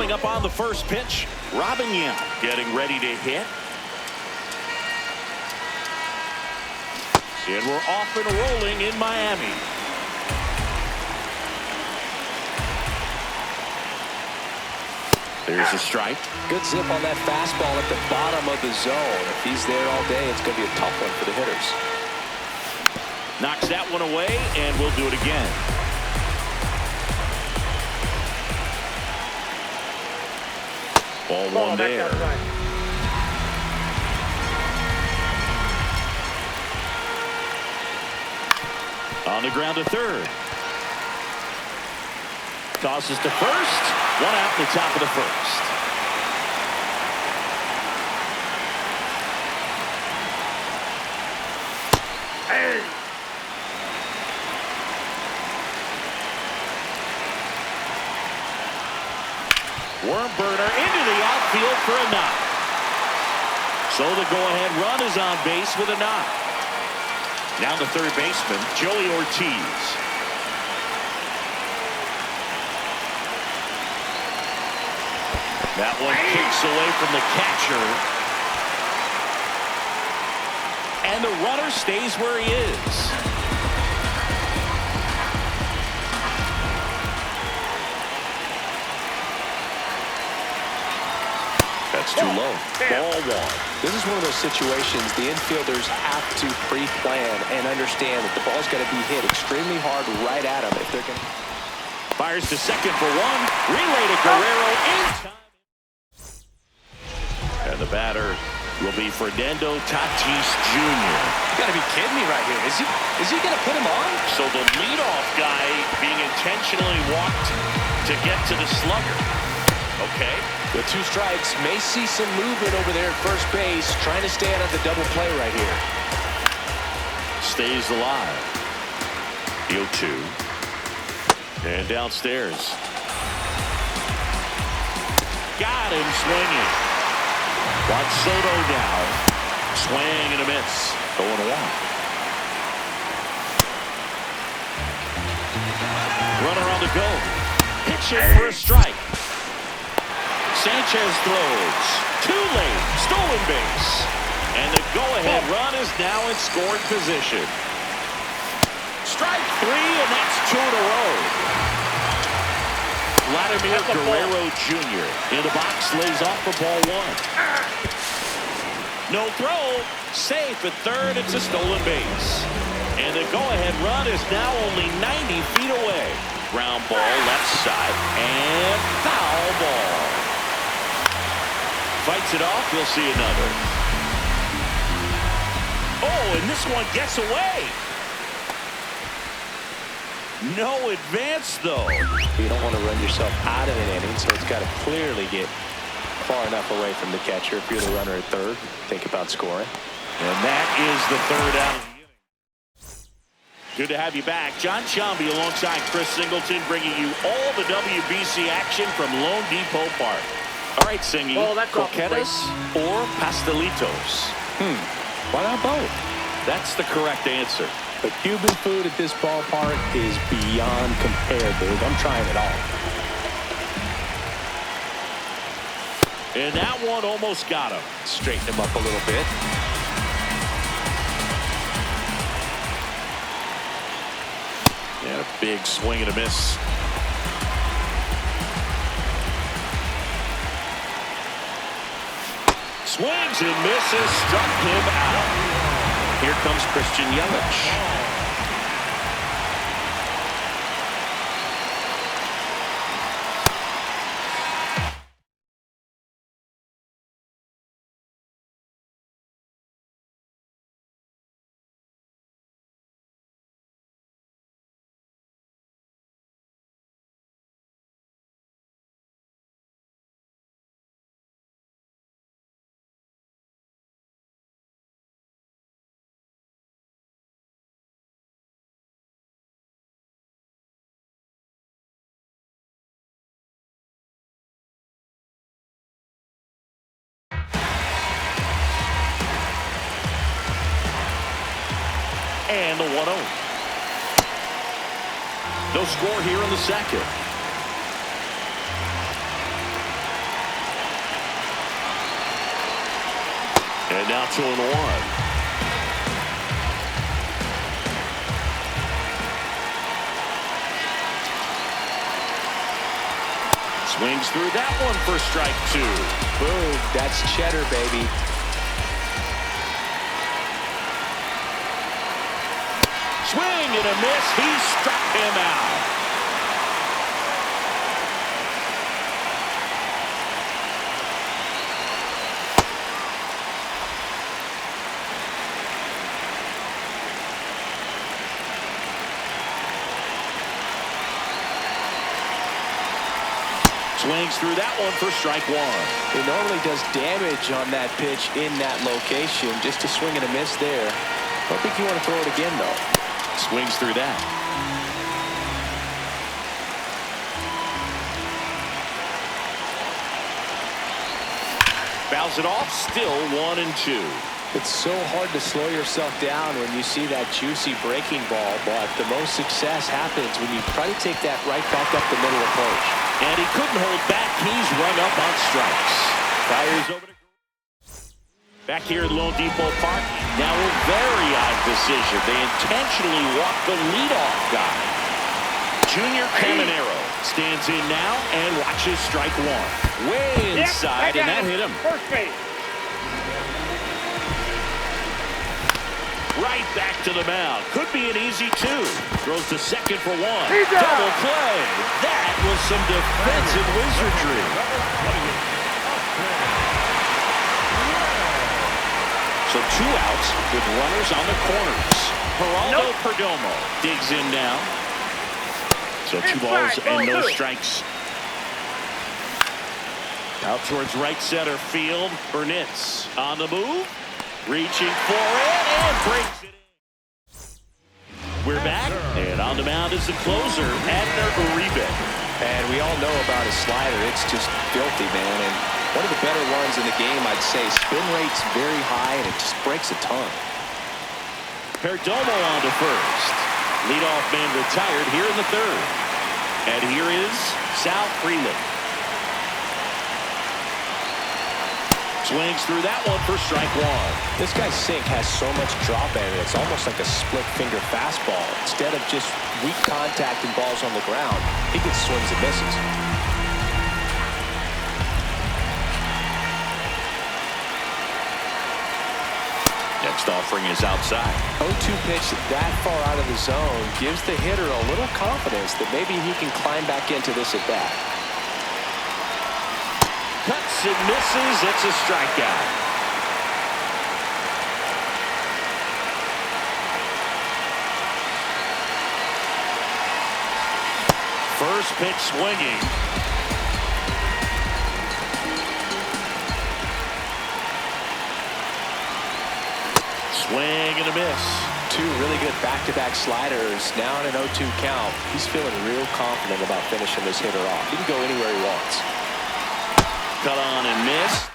Coming up on the first pitch, Robin Yount getting ready to hit. And we're off and rolling in Miami. There's a strike. Good zip on that fastball at the bottom of the zone. If he's there all day, it's going to be a tough one for the hitters. Knocks that one away, and we'll do it again. Ball one there. On the ground to third. Tosses to first. One out in the top of the first. Hey. Worm burner into the outfield for a knock. So the go-ahead run is on base with a knock. Now the third baseman, Joey Ortiz. That one kicks away from the catcher. And the runner stays where he is. That's too low. Ball one. This is one of those situations the infielders have to pre-plan and understand that the ball's got to be hit extremely hard right at them if they're going to. Fires to second for one. Relay to Guerrero in time. And the batter will be Fernando Tatis Jr. You got to be kidding me right here. Is he going to put him on? So the leadoff guy being intentionally walked to get to the slugger. Okay. With two strikes, may see some movement over there at first base, trying to stay out of the double play right here. Stays alive. The 0-2. And downstairs. Got him swinging. Juan Soto now. Swing and a miss. 0-1. Runner on the go. Pitching for a strike. Sanchez throws. Too late. Stolen base. And the go-ahead run is now in scoring position. Strike three, and that's two in a row. Vladimir Guerrero Jr. in the box, lays off for ball one. No throw. Safe at third. It's a stolen base. And the go-ahead run is now only 90 feet away. Ground ball left side. And foul ball. Fights it off. We'll see another. Oh, and this one gets away. No advance, though. You don't want to run yourself out of an inning, so it's got to clearly get far enough away from the catcher. If you're the runner at third, think about scoring. And that is the third out of the inning. Good to have you back. John Chomby alongside Chris Singleton, bringing you all the WBC action from Lone Depot Park. All right, Singy, croquetas or pastelitos? Why not both? That's the correct answer. But Cuban food at this ballpark is beyond compared, dude. I'm trying it all. And that one almost got him. Straighten him up a little bit. And a big swing and a miss. Swings and misses, struck him out. Here comes Christian Yelich. And the 1-0. No score here in the second. And now 2-1. Swings through that one for strike 2. Boom, that's cheddar, baby. Swing and a miss. He struck him out. Swings through that one for strike 1. He normally does damage on that pitch in that location. Just a swing and a miss there. Don't think you want to throw it again, though. Swings through that. Fouls it off. Still 1-2. It's so hard to slow yourself down when you see that juicy breaking ball, but the most success happens when you try to take that right back up the middle approach. And he couldn't hold back. He's rung up on strikes. Fires over to back here at Lone Depot Park. Now a very odd decision. They intentionally walk the leadoff guy. Junior Caminero stands in now and watches strike 1. Way inside, and that hit him. First base. Right back to the mound. Could be an easy 2. Throws to second for 1. He's out. Double play. That was some defensive wizardry. So 2 outs with runners on the corners. Geraldo Perdomo digs in now. So 2 balls and no strikes. Out towards right center field. Burnitz on the move. Reaching for it and breaks it in. We're back, and on the mound is the closer, Adner Uribe. And we all know about his slider. It's just filthy, man. And one of the better ones in the game, I'd say. Spin rate's very high, and it just breaks a ton. Perdomo on to first. Leadoff man retired here in the 3rd. And here is Sal Freeland. Swings through that one for strike 1. This guy's sink has so much drop in it. It's almost like a split finger fastball. Instead of just weak contact and balls on the ground, he gets swings and misses. Next offering is outside. 0-2 pitch that far out of the zone gives the hitter a little confidence that maybe he can climb back into this at bat. Cuts and misses. It's a strikeout. First pitch swinging. Swing and a miss. 2 really good back-to-back sliders. Now in an 0-2 count. He's feeling real confident about finishing this hitter off. He can go anywhere he wants. Cut on and missed.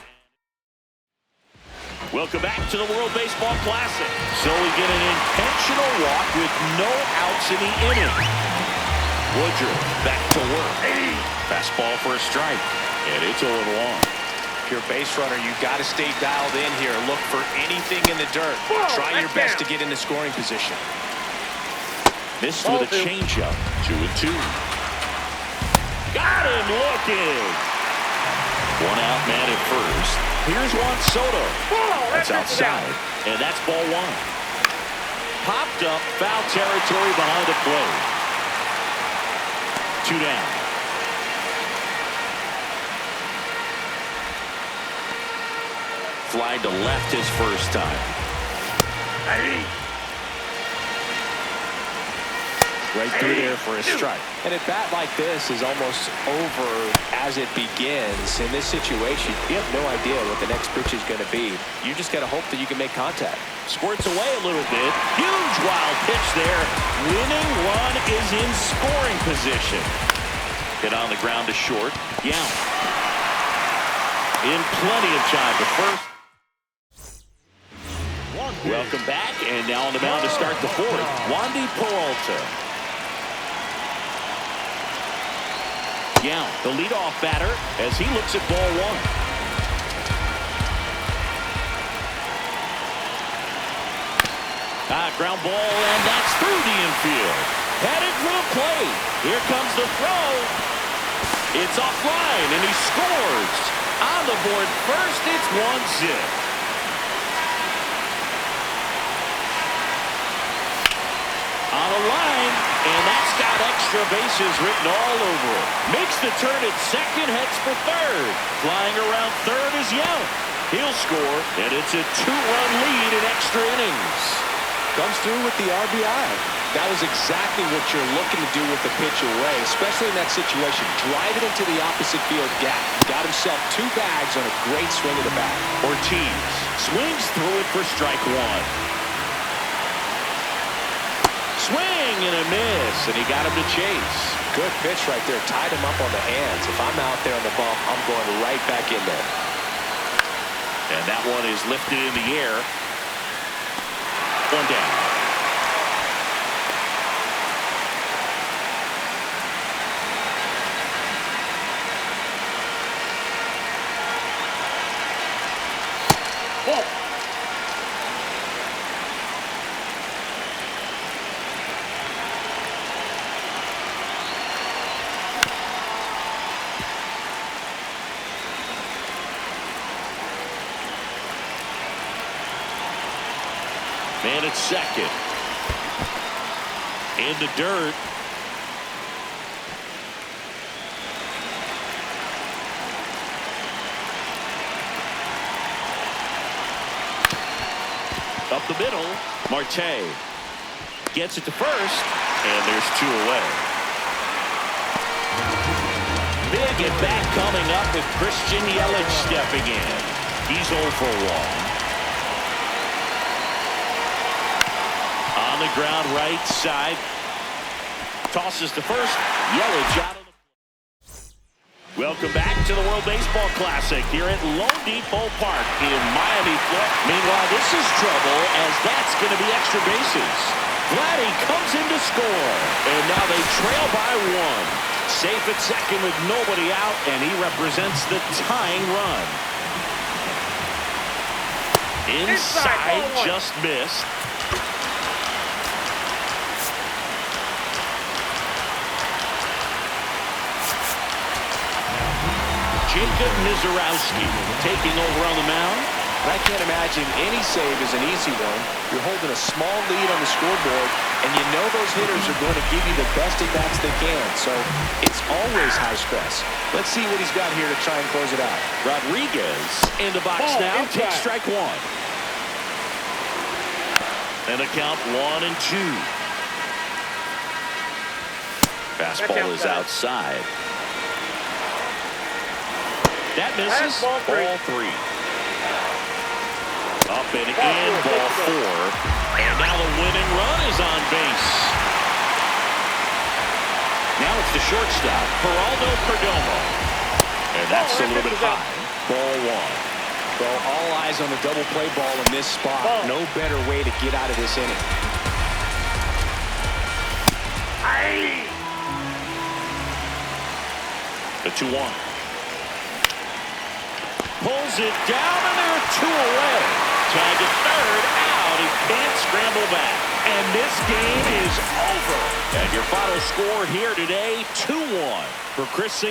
Welcome back to the World Baseball Classic. So we get an intentional walk with no outs in the inning. Woodruff back to work. Fastball for a strike. And it's 0-1. If you're a base runner, you've got to stay dialed in here. Look for anything in the dirt. Try your best to get into scoring position. Missed with a changeup. 2-2. Got him looking. 1 out man at first. Here's Juan Soto. That's outside. And that's ball 1. Popped up, foul territory behind the plate. 2 down. Fly to left his first time. Right through there for a strike. And a bat like this is almost over as it begins. In this situation, you have no idea what the next pitch is going to be. You just got to hope that you can make contact. Squirts away a little bit. Huge wild pitch there. Winning run is in scoring position. Hit on the ground to short. Yount. In plenty of time to first. Welcome back, and now on the mound to start the 4th, Wandy Peralta. Yount, the leadoff batter, as he looks at ball 1. Ground ball, and that's through the infield. Headed for the plate. Here comes the throw. It's offline, and he scores. On the board first, it's 1-0. On a line, and that's got extra bases written all over it. Makes the turn at second, heads for third. Flying around third is Young. He'll score, and it's a 2-run lead in extra innings. Comes through with the RBI. That was exactly what you're looking to do with the pitch away, especially in that situation. Drive it into the opposite field gap. Got himself 2 bags on a great swing of the bat. Ortiz swings through it for strike 1. Swing and a miss, and he got him to chase. Good pitch right there. Tied him up on the hands. If I'm out there on the bump, I'm going right back in there. And that one is lifted in the air. 1 down. Ball. Man at second. In the dirt. Up the middle. Marte gets it to first, and there's 2 away. Big at bat coming up with Christian Yelich stepping in. He's 0 for 1. On the ground, right side. Tosses to first. Yelich out of the play. Welcome back to the World Baseball Classic here at Lone Depot Park in Miami, Florida. Meanwhile, this is trouble as that's going to be extra bases. Vladdy comes in to score, and now they trail by 1. Safe at second with nobody out, and he represents the tying run. Inside, just missed. Jacob Mizorowski taking over on the mound. I can't imagine any save is an easy one. You're holding a small lead on the scoreboard, and you know those hitters are going to give you the best at-bats they can, so it's always high stress. Let's see what he's got here to try and close it out. Rodriguez in the box now. Takes strike 1. And a count 1-2. Fastball is outside. That misses. Ball 3. Up and in, ball 4. And now the winning run is on base. Now it's the shortstop, Geraldo Perdomo. And that's a little bit high. Ball 1. Well, all eyes on the double play ball in this spot. No better way to get out of this inning. The 2-1. Pulls it down, and there are 2 away. Tag at third, out. He can't scramble back. And this game is over. And your final score here today, 2-1 for Chris.